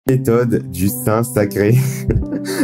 Méthode du Saint Sacré.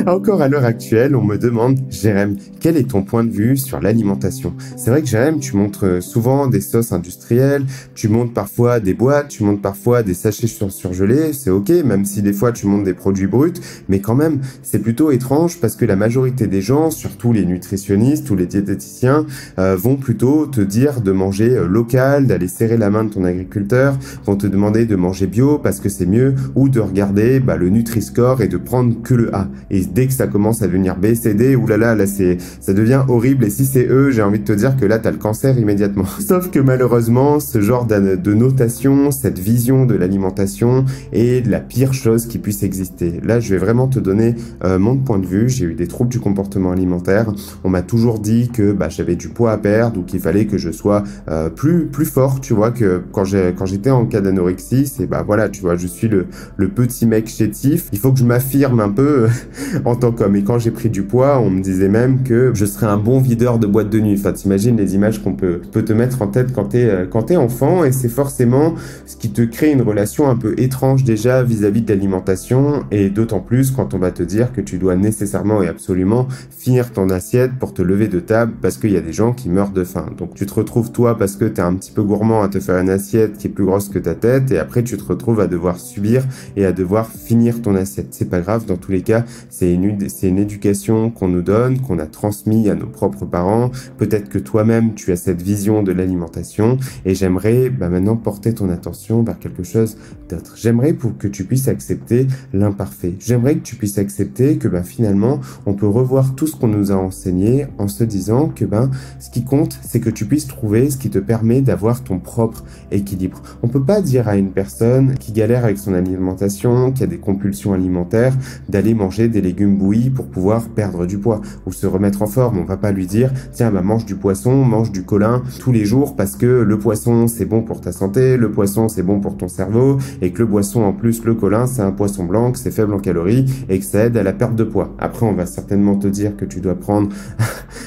Encore à l'heure actuelle, on me demande, Jérém, quel est ton point de vue sur l'alimentation? C'est vrai que Jérém, tu montres souvent des sauces industrielles, tu montres parfois des boîtes, tu montres parfois des sachets surgelés, c'est ok, même si des fois tu montres des produits bruts, mais quand même, c'est plutôt étrange parce que la majorité des gens, surtout les nutritionnistes ou les diététiciens, vont plutôt te dire de manger local, d'aller serrer la main de ton agriculteur, vont te demander de manger bio parce que c'est mieux, ou de regarder le Nutri-Score et de prendre que le A. Et dès que ça commence à devenir B, C, D, oulala, là, ça devient horrible. Et si c'est E, j'ai envie de te dire que là, t'as le cancer immédiatement. Sauf que malheureusement, ce genre de notation, cette vision de l'alimentation est la pire chose qui puisse exister. Là, je vais vraiment te donner mon point de vue. J'ai eu des troubles du comportement alimentaire. On m'a toujours dit que j'avais du poids à perdre ou qu'il fallait que je sois plus fort, tu vois, que quand j'étais en cas d'anorexie, c'est voilà, tu vois, je suis le petit mec chétif. Il faut que je m'affirme un peu en tant qu'homme. Et quand j'ai pris du poids, on me disait même que je serais un bon videur de boîte de nuit. Enfin, t'imagines les images qu'on peut te mettre en tête quand t'es enfant, et c'est forcément ce qui te crée une relation un peu étrange déjà vis-à-vis de l'alimentation, et d'autant plus quand on va te dire que tu dois nécessairement et absolument finir ton assiette pour te lever de table parce qu'il y a des gens qui meurent de faim. Donc tu te retrouves toi parce que t'es un petit peu gourmand à te faire une assiette qui est plus grosse que ta tête, et après tu te retrouves à devoir subir et à devoir finir ton assiette. C'est pas grave, dans tous les cas, c'est une éducation qu'on nous donne, qu'on a transmis à nos propres parents. Peut-être que toi-même, tu as cette vision de l'alimentation, et j'aimerais maintenant porter ton attention vers quelque chose d'autre. J'aimerais pour que tu puisses accepter l'imparfait. J'aimerais que tu puisses accepter que finalement, on peut revoir tout ce qu'on nous a enseigné en se disant que ce qui compte, c'est que tu puisses trouver ce qui te permet d'avoir ton propre équilibre. On peut pas dire à une personne qui galère avec son alimentation, qui a des compulsions alimentaires, d'aller manger des légumes bouillis pour pouvoir perdre du poids ou se remettre en forme. On va pas lui dire, tiens, mange du poisson, mange du colin tous les jours parce que le poisson, c'est bon pour ta santé, le poisson, c'est bon pour ton cerveau, et que le poisson, en plus, le colin, c'est un poisson blanc, que c'est faible en calories et que ça aide à la perte de poids. Après, on va certainement te dire que tu dois prendre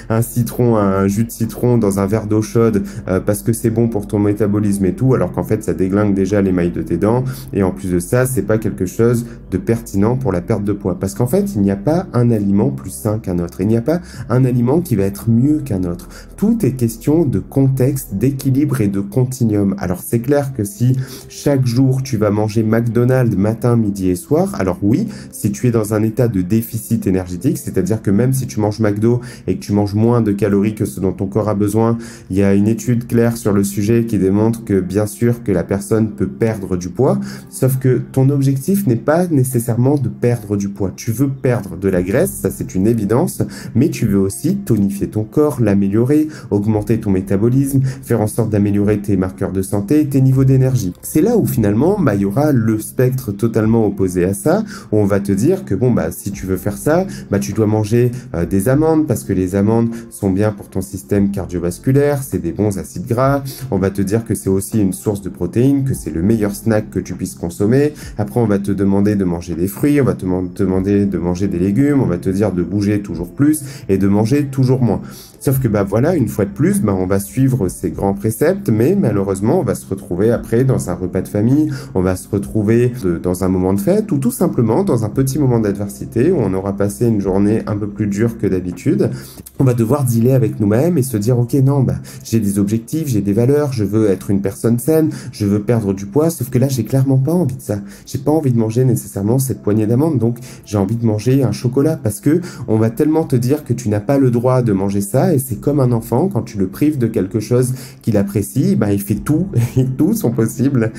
un jus de citron dans un verre d'eau chaude parce que c'est bon pour ton métabolisme et tout, alors qu'en fait, ça déglingue déjà l'émail de tes dents, et en plus de ça, c'est pas quelque chose de pertinent pour la perte de poids. Parce qu'en fait, il n'y a pas un aliment plus sain qu'un autre. Il n'y a pas un aliment qui va être mieux qu'un autre. Tout est question de contexte, d'équilibre et de continuum. Alors c'est clair que si chaque jour tu vas manger McDonald's matin, midi et soir, alors oui, si tu es dans un état de déficit énergétique, c'est-à-dire que même si tu manges McDo et que tu manges moins de calories que ce dont ton corps a besoin, il y a une étude claire sur le sujet qui démontre que bien sûr que la personne peut perdre du poids, sauf que ton objectif n'est pas nécessairement de perdre du poids. Tu veux perdre de la graisse, ça c'est une évidence, mais tu veux aussi tonifier ton corps, l'améliorer, augmenter ton métabolisme, faire en sorte d'améliorer tes marqueurs de santé, tes niveaux d'énergie. C'est là où finalement, il y aura le spectre totalement opposé à ça, où on va te dire que si tu veux faire ça, tu dois manger des amandes parce que les amandes sont bien pour ton système cardiovasculaire, c'est des bons acides gras. On va te dire que c'est aussi une source de protéines, que c'est le meilleur snack que tu puisses consommer. Après, on va te demander de manger des fruits, on va te demander de manger des légumes, on va te dire de bouger toujours plus et de manger toujours moins. Sauf que voilà, une fois de plus, on va suivre ces grands préceptes, mais malheureusement, on va se retrouver après dans un repas de famille, on va se retrouver dans un moment de fête, ou tout simplement dans un petit moment d'adversité où on aura passé une journée un peu plus dure que d'habitude. On va devoir dealer avec nous-mêmes et se dire, ok, non, j'ai des objectifs, j'ai des valeurs, je veux être une personne saine, je veux perdre du poids, sauf que là, j'ai clairement pas envie de ça. J'ai pas envie de manger nécessairement cette poignée d'amandes, donc j'ai envie de manger un chocolat parce que on va tellement te dire que tu n'as pas le droit de manger ça, et c'est comme un enfant, quand tu le prives de quelque chose qu'il apprécie, il fait tout, et tout son possible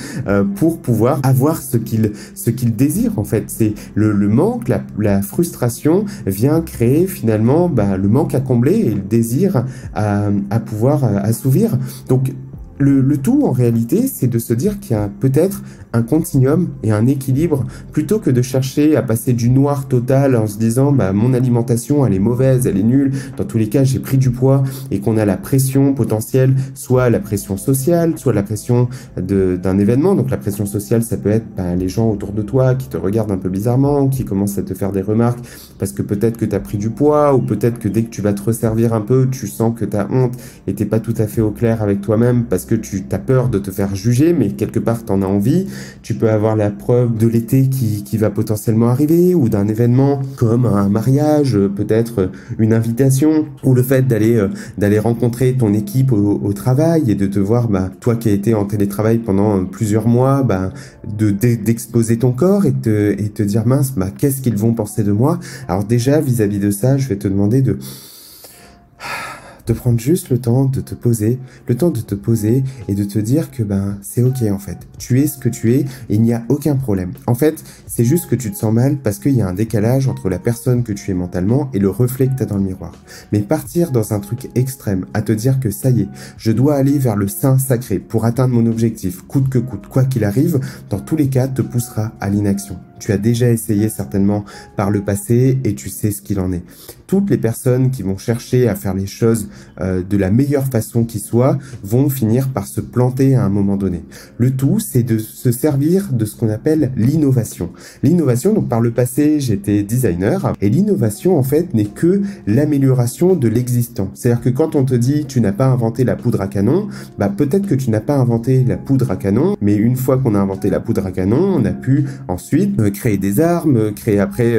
pour pouvoir avoir ce qu'il désire, en fait. C'est le manque, la frustration vient créer finalement le manque à combler et le désir à pouvoir assouvir. Donc, le tout, en réalité, c'est de se dire qu'il y a peut-être un continuum et un équilibre, plutôt que de chercher à passer du noir total en se disant mon alimentation, elle est mauvaise, elle est nulle, dans tous les cas, j'ai pris du poids, et qu'on a la pression potentielle, soit la pression sociale, soit la pression d'un événement. Donc la pression sociale, ça peut être les gens autour de toi qui te regardent un peu bizarrement, qui commencent à te faire des remarques parce que peut-être que tu as pris du poids, ou peut-être que dès que tu vas te resservir un peu, tu sens que tu as honte et t'es pas tout à fait au clair avec toi-même parce que tu as peur de te faire juger, mais quelque part t'en as envie. tu peux avoir la preuve de l'été qui va potentiellement arriver, ou d'un événement comme un mariage, peut-être une invitation, ou le fait d'aller rencontrer ton équipe au travail et de te voir, toi qui as été en télétravail pendant plusieurs mois, d'exposer ton corps et te dire mince, qu'est-ce qu'ils vont penser de moi? Alors déjà, vis-à-vis de ça, je vais te demander de prendre juste le temps de te poser et de te dire que c'est ok en fait. Tu es ce que tu es et il n'y a aucun problème. En fait, c'est juste que tu te sens mal parce qu'il y a un décalage entre la personne que tu es mentalement et le reflet que tu as dans le miroir. Mais partir dans un truc extrême, à te dire que ça y est, je dois aller vers le saint sacré pour atteindre mon objectif, coûte que coûte, quoi qu'il arrive, dans tous les cas, te poussera à l'inaction. Tu as déjà essayé certainement par le passé et tu sais ce qu'il en est. Toutes les personnes qui vont chercher à faire les choses de la meilleure façon qui soit vont finir par se planter à un moment donné. Le tout, c'est de se servir de ce qu'on appelle l'innovation. L'innovation, donc par le passé, j'étais designer et l'innovation en fait n'est que l'amélioration de l'existant. C'est-à-dire que quand on te dit tu n'as pas inventé la poudre à canon, peut-être que tu n'as pas inventé la poudre à canon, mais une fois qu'on a inventé la poudre à canon, on a pu ensuite créer des armes, créer après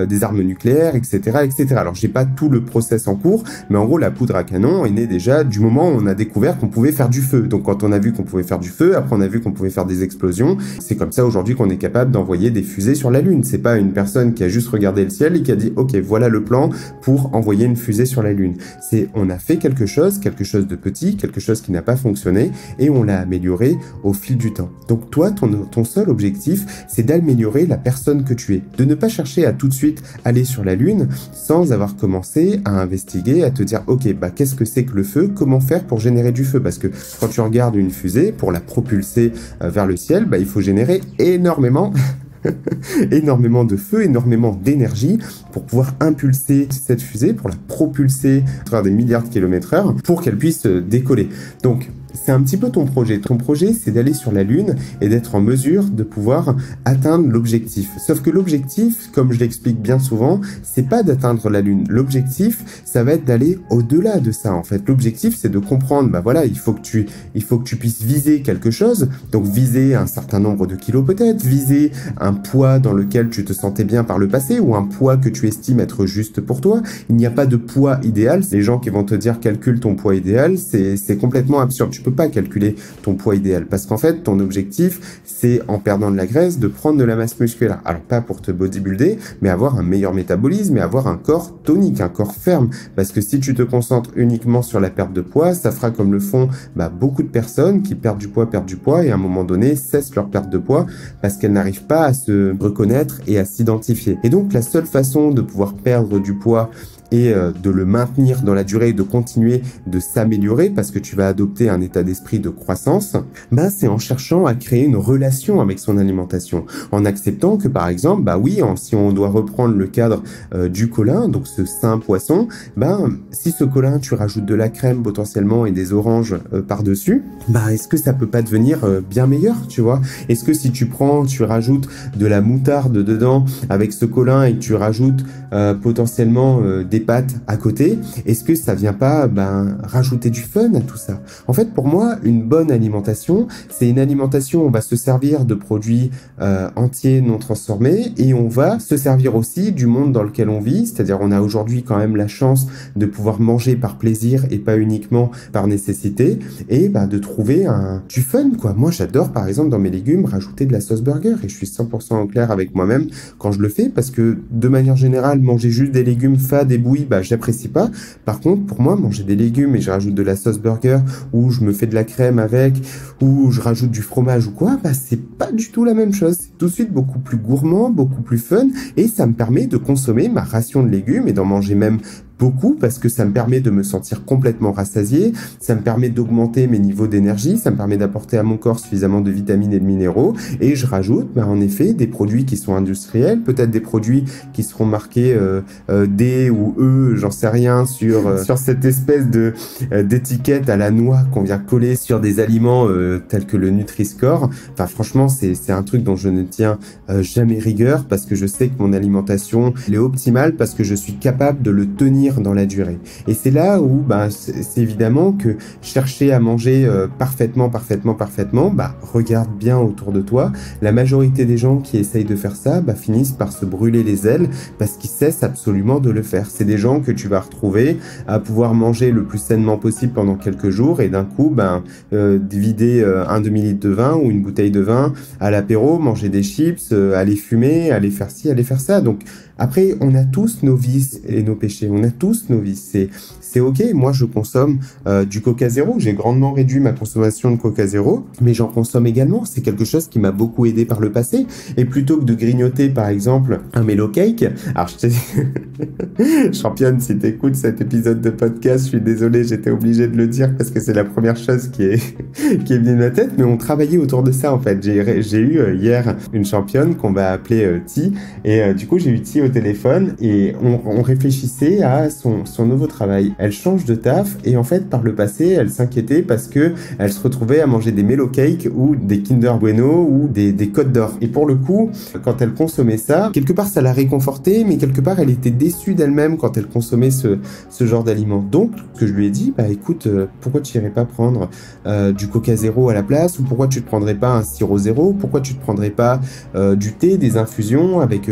des armes nucléaires, etc., etc. Alors j'ai pas tout le process en cours, mais en gros la poudre à canon est née déjà du moment où on a découvert qu'on pouvait faire du feu. Donc quand on a vu qu'on pouvait faire du feu, après on a vu qu'on pouvait faire des explosions. C'est comme ça aujourd'hui qu'on est capable d'envoyer des fusées sur la Lune. C'est pas une personne qui a juste regardé le ciel et qui a dit ok, voilà le plan pour envoyer une fusée sur la Lune. C'est on a fait quelque chose de petit, quelque chose qui n'a pas fonctionné et on l'a amélioré au fil du temps. Donc toi, ton seul objectif, c'est d'améliorer la personne que tu es, de ne pas chercher à tout de suite aller sur la Lune sans avoir commencé à investiguer, à te dire ok, qu'est-ce que c'est que le feu, comment faire pour générer du feu, parce que quand tu regardes une fusée, pour la propulser vers le ciel, il faut générer énormément énormément de feu, énormément d'énergie pour pouvoir impulser cette fusée, pour la propulser à travers des milliards de kilomètres/heure pour qu'elle puisse décoller. Donc c'est un petit peu ton projet. Ton projet, c'est d'aller sur la Lune et d'être en mesure de pouvoir atteindre l'objectif. Sauf que l'objectif, comme je l'explique bien souvent, c'est pas d'atteindre la Lune. L'objectif, ça va être d'aller au-delà de ça, en fait. L'objectif, c'est de comprendre, il faut que tu puisses viser quelque chose. Donc, viser un certain nombre de kilos peut-être, viser un poids dans lequel tu te sentais bien par le passé ou un poids que tu estimes être juste pour toi. Il n'y a pas de poids idéal. Les gens qui vont te dire calcule ton poids idéal, c'est complètement absurde. Tu peux pas calculer ton poids idéal parce qu'en fait ton objectif c'est en perdant de la graisse de prendre de la masse musculaire. Alors pas pour te bodybuilder mais avoir un meilleur métabolisme et avoir un corps tonique, un corps ferme, parce que si tu te concentres uniquement sur la perte de poids, ça fera comme le font beaucoup de personnes qui perdent du poids et à un moment donné cessent leur perte de poids parce qu'elles n'arrivent pas à se reconnaître et à s'identifier. Et donc la seule façon de pouvoir perdre du poids et de le maintenir dans la durée et de continuer de s'améliorer parce que tu vas adopter un état d'esprit de croissance, c'est en cherchant à créer une relation avec son alimentation, en acceptant que par exemple, si on doit reprendre le cadre du colin, donc ce saint poisson, si ce colin tu rajoutes de la crème potentiellement et des oranges par-dessus, est-ce que ça peut pas devenir bien meilleur, tu vois? Est-ce que si tu rajoutes de la moutarde dedans avec ce colin et que tu rajoutes potentiellement des pâtes à côté, est-ce que ça vient pas rajouter du fun à tout ça? En fait, pour moi, une bonne alimentation, c'est une alimentation où on va se servir de produits entiers non transformés et on va se servir aussi du monde dans lequel on vit, c'est-à-dire on a aujourd'hui quand même la chance de pouvoir manger par plaisir et pas uniquement par nécessité et de trouver du fun, quoi. Moi, j'adore par exemple dans mes légumes rajouter de la sauce burger et je suis 100% en clair avec moi-même quand je le fais parce que de manière générale, manger juste des légumes fades et bouillis, j'apprécie pas. Par contre, pour moi, manger des légumes et je rajoute de la sauce burger ou je me fais de la crème avec ou je rajoute du fromage ou quoi, c'est pas du tout la même chose. C'est tout de suite beaucoup plus gourmand, beaucoup plus fun et ça me permet de consommer ma ration de légumes et d'en manger même beaucoup parce que ça me permet de me sentir complètement rassasié, ça me permet d'augmenter mes niveaux d'énergie, ça me permet d'apporter à mon corps suffisamment de vitamines et de minéraux et je rajoute en effet des produits qui sont industriels, peut-être des produits qui seront marqués D ou E, j'en sais rien, sur cette espèce d'étiquette à la noix qu'on vient coller sur des aliments tels que le Nutri-Score. Enfin franchement c'est un truc dont je ne tiens jamais rigueur parce que je sais que mon alimentation elle est optimale parce que je suis capable de le tenir tenir dans la durée. Et c'est là où c'est évidemment que chercher à manger parfaitement, regarde bien autour de toi. La majorité des gens qui essayent de faire ça finissent par se brûler les ailes parce qu'ils cessent absolument de le faire. C'est des gens que tu vas retrouver à pouvoir manger le plus sainement possible pendant quelques jours et d'un coup vider un demi-litre de vin ou une bouteille de vin à l'apéro, manger des chips, aller fumer, aller faire ci, aller faire ça. Donc après, on a tous nos vices et nos péchés. On a tous nos vices. C'est ok. Moi, je consomme du Coca Zéro. J'ai grandement réduit ma consommation de Coca Zéro, mais j'en consomme également. C'est quelque chose qui m'a beaucoup aidé par le passé. Et plutôt que de grignoter, par exemple, un Melo Cake, alors je te dis, championne, si t'écoutes cet épisode de podcast, je suis désolé, j'étais obligé de le dire parce que c'est la première chose qui est venue de ma tête, mais on travaillait autour de ça, en fait. J'ai eu hier une championne qu'on va appeler Ti, et du coup, j'ai eu Ti au téléphone et on réfléchissait à son nouveau travail. Elle change de taf et en fait, par le passé, elle s'inquiétait parce que elle se retrouvait à manger des Melo Cake ou des Kinder Bueno ou des Côtes d'Or. Et pour le coup, quand elle consommait ça, quelque part, ça l'a réconfortait, mais quelque part, elle était déçue d'elle-même quand elle consommait ce genre d'aliments. Donc, ce que je lui ai dit, écoute, pourquoi tu irais pas prendre du Coca Zéro à la place, ou pourquoi tu te prendrais pas un sirop zéro, pourquoi tu te prendrais pas du thé, des infusions avec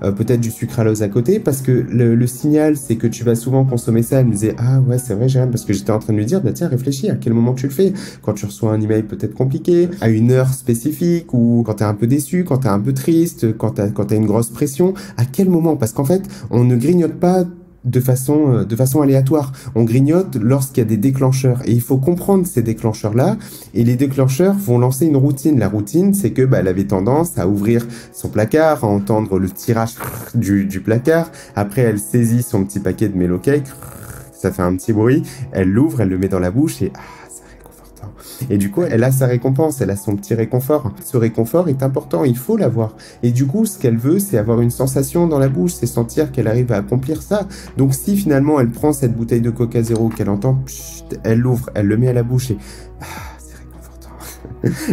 peut-être du sucralose à côté, parce que le signal, c'est que tu vas souvent consommer ça. Elle me disait, ah ouais, c'est vrai, Jérôme, parce que j'étais en train de lui dire, tiens, réfléchis, à quel moment tu le fais? Quand tu reçois un email peut-être compliqué, à une heure spécifique, ou quand t'es un peu déçu, quand t'es un peu triste, quand t'as une grosse pression, à quel moment? Parce qu'en fait, on ne grignote pas de façon aléatoire. On grignote lorsqu'il y a des déclencheurs. Et il faut comprendre ces déclencheurs-là. Et les déclencheurs vont lancer une routine. La routine, c'est que elle avait tendance à ouvrir son placard, à entendre le tirage du placard. Après, elle saisit son petit paquet de Melo Cake. Ça fait un petit bruit. Elle l'ouvre, elle le met dans la bouche et et du coup, elle a sa récompense, elle a son petit réconfort. Ce réconfort est important, il faut l'avoir. Et du coup, ce qu'elle veut, c'est avoir une sensation dans la bouche, c'est sentir qu'elle arrive à accomplir ça. Donc si finalement, elle prend cette bouteille de Coca Zéro qu'elle entend, elle l'ouvre, elle le met à la bouche et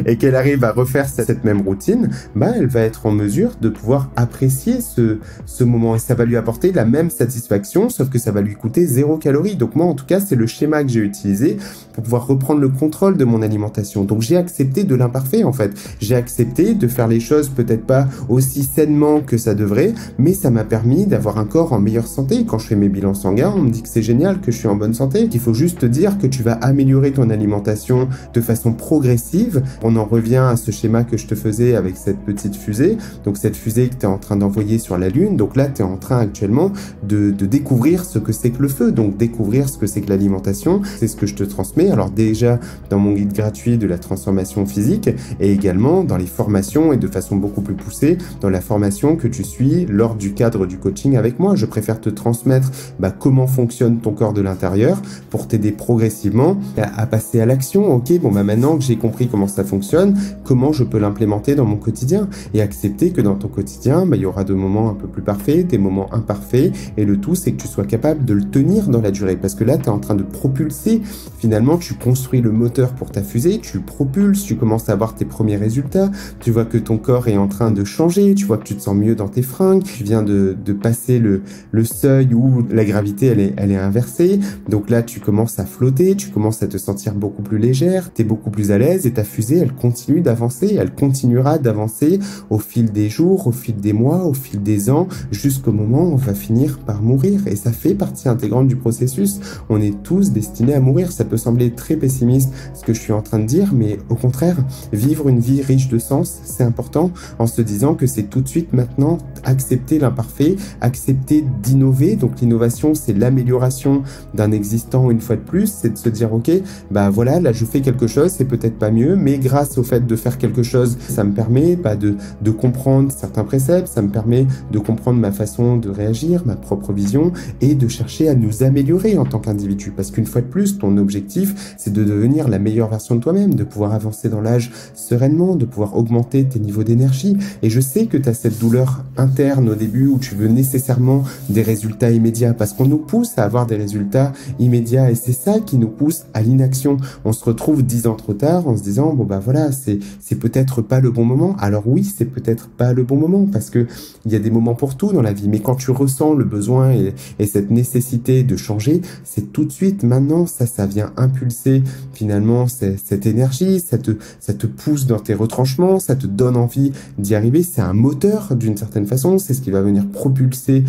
et qu'elle arrive à refaire cette même routine, elle va être en mesure de pouvoir apprécier ce moment et ça va lui apporter la même satisfaction, sauf que ça va lui coûter 0 calories. Donc moi, en tout cas, c'est le schéma que j'ai utilisé pour pouvoir reprendre le contrôle de mon alimentation. Donc j'ai accepté de l'imparfait, en fait. J'ai accepté de faire les choses peut-être pas aussi sainement que ça devrait, mais ça m'a permis d'avoir un corps en meilleure santé. Quand je fais mes bilans sanguins, on me dit que c'est génial, que je suis en bonne santé, qu'il faut juste te dire que tu vas améliorer ton alimentation de façon progressive. On en revient à ce schéma que je te faisais avec cette petite fusée. Donc cette fusée que tu es en train d'envoyer sur la Lune. Donc là, tu es en train actuellement de découvrir ce que c'est que le feu. Donc découvrir ce que c'est que l'alimentation. C'est ce que je te transmets. Alors déjà dans mon guide gratuit de la transformation physique et également dans les formations et de façon beaucoup plus poussée dans la formation que tu suis lors du cadre du coaching avec moi. Je préfère te transmettre comment fonctionne ton corps de l'intérieur pour t'aider progressivement à passer à l'action. Ok, maintenant que j'ai compris comment ça fonctionne, comment je peux l'implémenter dans mon quotidien et accepter que dans ton quotidien, il y aura des moments un peu plus parfaits, des moments imparfaits et le tout, c'est que tu sois capable de le tenir dans la durée parce que là, tu es en train de propulser. Finalement, tu construis le moteur pour ta fusée, tu le propulses, tu commences à avoir tes premiers résultats, tu vois que ton corps est en train de changer, tu vois que tu te sens mieux dans tes fringues, tu viens de passer le seuil où la gravité, elle est inversée. Donc là, tu commences à flotter, tu commences à te sentir beaucoup plus légère, tu es beaucoup plus à l'aise et ta fusée, elle continue d'avancer, elle continuera d'avancer au fil des jours, au fil des mois, au fil des ans, jusqu'au moment où on va finir par mourir. Et ça fait partie intégrante du processus. On est tous destinés à mourir. Ça peut sembler très pessimiste ce que je suis en train de dire, mais au contraire, vivre une vie riche de sens, c'est important en se disant que c'est tout de suite maintenant accepter l'imparfait, accepter d'innover. Donc l'innovation, c'est l'amélioration d'un existant une fois de plus, c'est de se dire ok, voilà, là je fais quelque chose, c'est peut-être pas mieux, mais grâce au fait de faire quelque chose, ça me permet de comprendre certains préceptes, ça me permet de comprendre ma façon de réagir, ma propre vision et de chercher à nous améliorer en tant qu'individu. Parce qu'une fois de plus, ton objectif, c'est de devenir la meilleure version de toi-même, de pouvoir avancer dans l'âge sereinement, de pouvoir augmenter tes niveaux d'énergie. Et je sais que tu as cette douleur interne au début où tu veux nécessairement des résultats immédiats parce qu'on nous pousse à avoir des résultats immédiats et c'est ça qui nous pousse à l'inaction. On se retrouve 10 ans trop tard en se disant disant bon bah voilà, c'est peut-être pas le bon moment. Alors oui, c'est peut-être pas le bon moment parce que il y a des moments pour tout dans la vie, mais quand tu ressens le besoin et cette nécessité de changer, c'est tout de suite maintenant, ça vient impulser finalement cette énergie, ça te pousse dans tes retranchements, ça te donne envie d'y arriver, c'est un moteur d'une certaine façon, c'est ce qui va venir propulser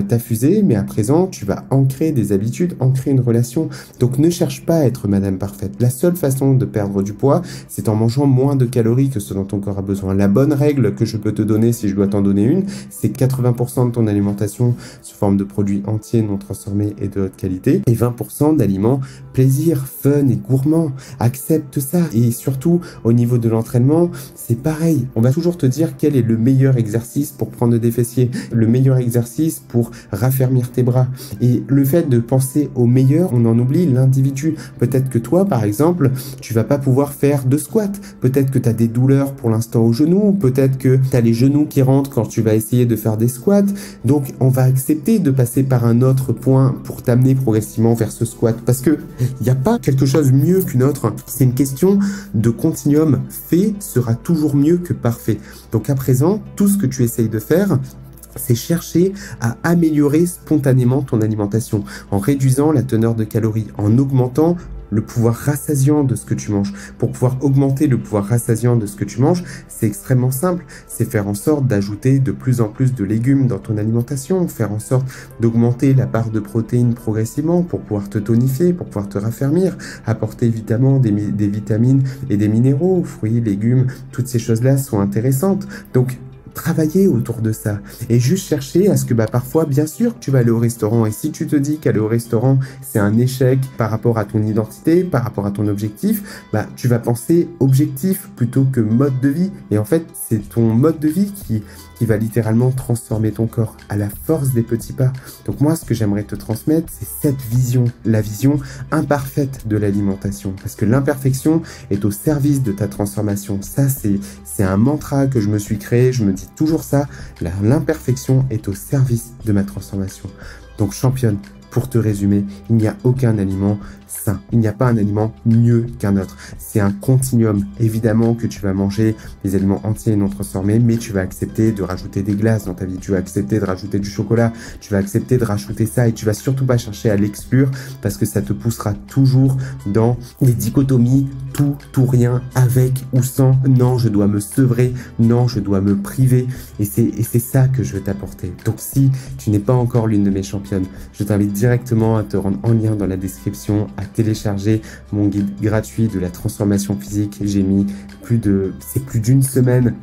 ta fusée, mais à présent tu vas ancrer des habitudes, ancrer une relation. Donc ne cherche pas à être madame parfaite. La seule façon de perdre du poids, c'est en mangeant moins de calories que ce dont ton corps a besoin. La bonne règle que je peux te donner, si je dois t'en donner une, c'est 80% de ton alimentation sous forme de produits entiers non transformés et de haute qualité et 20% d'aliments plaisir, fun et gourmand. Accepte ça. Et surtout, au niveau de l'entraînement, c'est pareil. On va toujours te dire quel est le meilleur exercice pour prendre des fessiers, le meilleur exercice pour raffermir tes bras. Et le fait de penser au meilleur, on en oublie l'individu. Peut-être que toi, par exemple, tu vas pas pouvoir faire de squat. Peut-être que tu as des douleurs pour l'instant aux genoux. Peut-être que tu as les genoux qui rentrent quand tu vas essayer de faire des squats. Donc, on va accepter de passer par un autre point pour t'amener progressivement vers ce squat. Parce que il n'y a pas quelque chose mieux qu'une autre. C'est une question de continuum. Fait sera toujours mieux que parfait. Donc, à présent, tout ce que tu essayes de faire, c'est chercher à améliorer spontanément ton alimentation en réduisant la teneur de calories, en augmentant le pouvoir rassasiant de ce que tu manges. Pour pouvoir augmenter le pouvoir rassasiant de ce que tu manges, c'est extrêmement simple. C'est faire en sorte d'ajouter de plus en plus de légumes dans ton alimentation, faire en sorte d'augmenter la part de protéines progressivement pour pouvoir te tonifier, pour pouvoir te raffermir, apporter évidemment des vitamines et des minéraux, fruits, légumes, toutes ces choses-là sont intéressantes. Donc, travailler autour de ça et juste chercher à ce que parfois, bien sûr, tu vas aller au restaurant et si tu te dis qu'aller au restaurant, c'est un échec par rapport à ton identité, par rapport à ton objectif, tu vas penser objectif plutôt que mode de vie. Et en fait, c'est ton mode de vie qui va littéralement transformer ton corps à la force des petits pas. Donc moi, ce que j'aimerais te transmettre, c'est cette vision, la vision imparfaite de l'alimentation. Parce que l'imperfection est au service de ta transformation. Ça, c'est un mantra que je me suis créé, je me dis toujours ça. L'imperfection est au service de ma transformation. Donc championne, pour te résumer, il n'y a aucun aliment sain. Il n'y a pas un aliment mieux qu'un autre. C'est un continuum. Évidemment que tu vas manger des aliments entiers et non transformés, mais tu vas accepter de rajouter des glaces dans ta vie. Tu vas accepter de rajouter du chocolat. Tu vas accepter de rajouter ça et tu vas surtout pas chercher à l'exclure parce que ça te poussera toujours dans les dichotomies tout ou rien, avec ou sans. Non, je dois me sevrer. Non, je dois me priver. Et c'est ça que je veux t'apporter. Donc si tu n'es pas encore l'une de mes championnes, je t'invite directement à te rendre en lien dans la description, à télécharger mon guide gratuit de la transformation physique. J'ai mis plus d'une semaine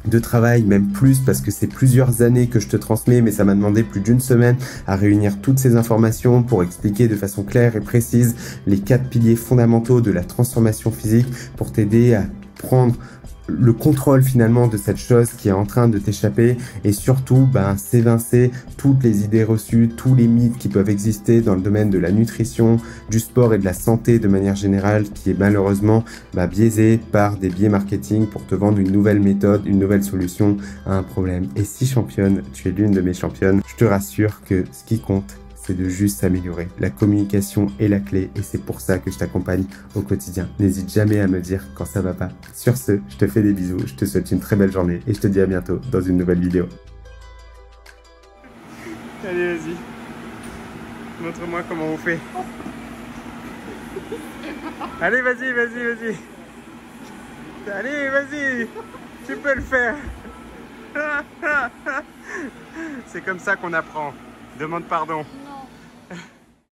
de travail, même plus, parce que c'est plusieurs années que je te transmets, mais ça m'a demandé plus d'une semaine à réunir toutes ces informations pour expliquer de façon claire et précise les 4 piliers fondamentaux de la transformation physique pour t'aider à prendre le contrôle finalement de cette chose qui est en train de t'échapper et surtout s'évincer toutes les idées reçues, tous les mythes qui peuvent exister dans le domaine de la nutrition, du sport et de la santé de manière générale qui est malheureusement biaisé par des biais marketing pour te vendre une nouvelle méthode, une nouvelle solution à un problème. Et si championne, tu es l'une de mes championnes, je te rassure que ce qui compte, c'est de juste s'améliorer. La communication est la clé et c'est pour ça que je t'accompagne au quotidien. N'hésite jamais à me dire quand ça va pas. Sur ce, je te fais des bisous, je te souhaite une très belle journée et je te dis à bientôt dans une nouvelle vidéo. Allez, vas-y. Montre-moi comment on fait. Allez, vas-y, vas-y, vas-y. Allez, vas-y. Tu peux le faire. C'est comme ça qu'on apprend. Demande pardon.